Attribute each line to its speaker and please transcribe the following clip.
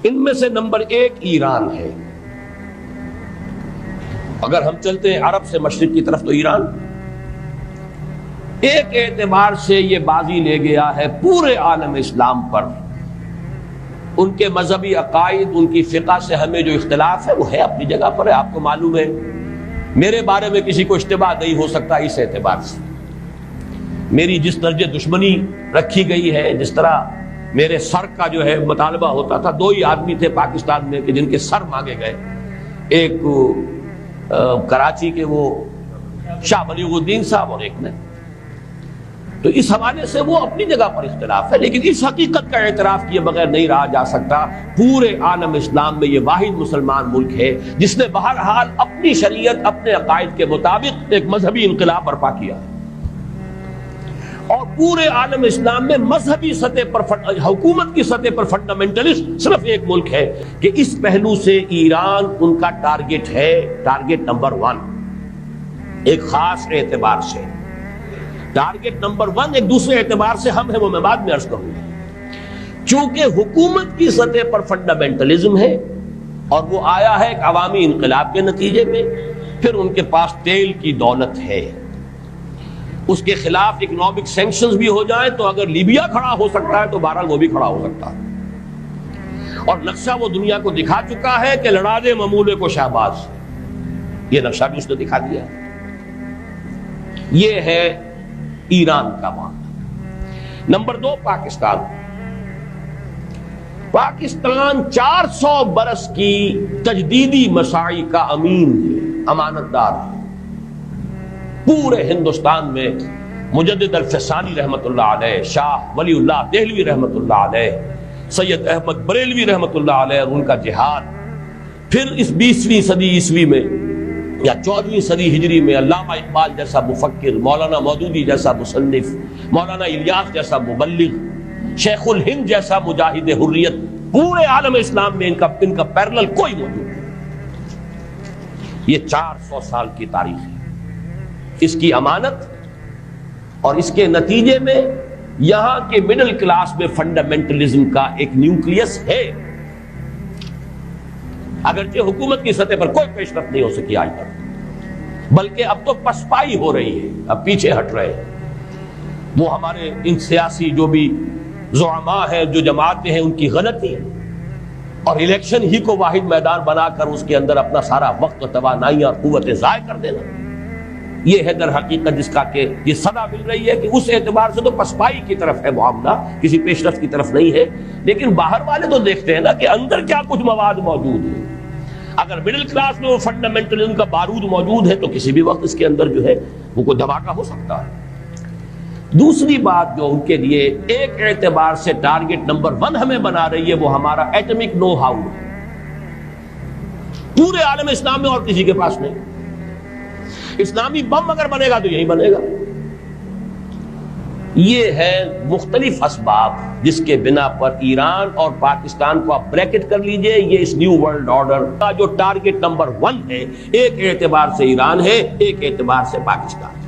Speaker 1: ان میں سے نمبر 1 ایران ہے. اگر ہم چلتے ہیں عرب سے مشرق کی طرف تو ایران ایک اعتبار سے یہ بازی لے گیا ہے پورے عالم اسلام پر. ان کے مذہبی عقائد، ان کی فقہ سے ہمیں جو اختلاف ہے وہ ہے اپنی جگہ پر ہے. آپ کو معلوم ہے میرے بارے میں کسی کو اشتباہ نہیں ہو سکتا اس اعتبار سے. میری جس درجے دشمنی رکھی گئی ہے، جس طرح میرے سر کا جو ہے مطالبہ ہوتا تھا، 2 ہی آدمی تھے پاکستان میں کہ جن کے سر مانگے گئے. ایک کراچی کے وہ شاہ بلیغ الدین صاحب اور ایک نے. تو اس حوالے سے وہ اپنی جگہ پر اختلاف ہے، لیکن اس حقیقت کا اعتراف کیے بغیر نہیں رہا جا سکتا پورے عالم اسلام میں یہ واحد مسلمان ملک ہے جس نے بہرحال اپنی شریعت، اپنے عقائد کے مطابق ایک مذہبی انقلاب برپا کیا. اور پورے عالم اسلام میں مذہبی سطح پر، حکومت کی سطح پر فنڈامنٹلسٹ صرف ایک ملک ہے کہ اس پہلو سے ایران ان کا ٹارگٹ ہے، ٹارگٹ نمبر 1 ایک خاص اعتبار سے. ٹارگٹ نمبر 1 ایک دوسرے اعتبار سے ہم ہیں، وہ میں بعد میں عرض کروں گا. چونکہ حکومت کی سطح پر فنڈامنٹلزم ہے اور وہ آیا ہے ایک عوامی انقلاب کے نتیجے میں، پھر ان کے پاس تیل کی دولت ہے. اس کے خلاف اکنامک سینکشنز بھی ہو جائیں تو اگر لیبیا کھڑا ہو سکتا ہے تو بہرحال وہ بھی کھڑا ہو سکتا ہے. اور نقشہ وہ دنیا کو دکھا چکا ہے کہ لڑا دے ممولے کو شہباز، یہ نقشہ بھی اس نے دکھا دیا. یہ ہے ایران کا معاملہ. نمبر 2 پاکستان. پاکستان 400 برس کی تجدیدی مساعی کا امین ہے، امانت دار ہے. پورے ہندوستان میں مجدد الفسانی رحمت اللہ علیہ، شاہ ولی اللہ دہلوی رحمت اللہ علیہ، سید احمد بریلوی رحمت اللہ علیہ اور ان کا جہاد، پھر اس 20ویں صدی عیسوی میں یا 14ویں صدی ہجری میں علامہ اقبال جیسا مفکر، مولانا مودودی جیسا مصنف، مولانا الیاس جیسا مبلغ، شیخ الہند جیسا مجاہد حریت، پورے عالم اسلام میں ان کا پیرلل کوئی موجود نہیں. یہ 400 سال کی تاریخ ہے، اس کی امانت اور اس کے نتیجے میں یہاں کے مڈل کلاس میں فنڈامنٹلزم کا ایک نیوکلیس ہے. اگرچہ حکومت کی سطح پر کوئی پیش رفت نہیں ہو سکی آج تک، بلکہ اب تو پسپائی ہو رہی ہے، اب پیچھے ہٹ رہے ہیں. وہ ہمارے ان سیاسی جو بھی زعماء ہیں، جو جماعتیں ہیں، ان کی غلطی ہے اور الیکشن ہی کو واحد میدان بنا کر اس کے اندر اپنا سارا وقت و توانائیاں اور قوتیں ضائع کر دینا. یہ ہے در حقیقت جس کا کہ یہ صدا مل رہی ہے کہ اس اعتبار سے تو پسپائی کی طرف ہے معاملہ، کسی پیش رفت کی طرف نہیں ہے. لیکن باہر والے تو دیکھتے ہیں نا کہ اندر کیا کچھ مواد موجود ہے. اگر مڈل کلاس میں وہ فنڈامنٹلزم کا بارود موجود ہے تو کسی بھی وقت اس کے اندر جو ہے وہ کوئی دھماکہ ہو سکتا ہے. دوسری بات جو ان کے لیے ایک اعتبار سے ٹارگٹ نمبر 1 ہمیں بنا رہی ہے وہ ہمارا ایٹمک نو ہاؤ ہے. پورے عالم اسلام میں اور کسی کے پاس نہیں. اسلامی بم اگر بنے گا تو یہی بنے گا. یہ ہے مختلف اسباب جس کے بنا پر ایران اور پاکستان کو آپ بریکٹ کر لیجئے. یہ اس نیو ورلڈ آرڈر کا جو ٹارگٹ نمبر 1 ہے، ایک اعتبار سے ایران ہے، ایک اعتبار سے پاکستان.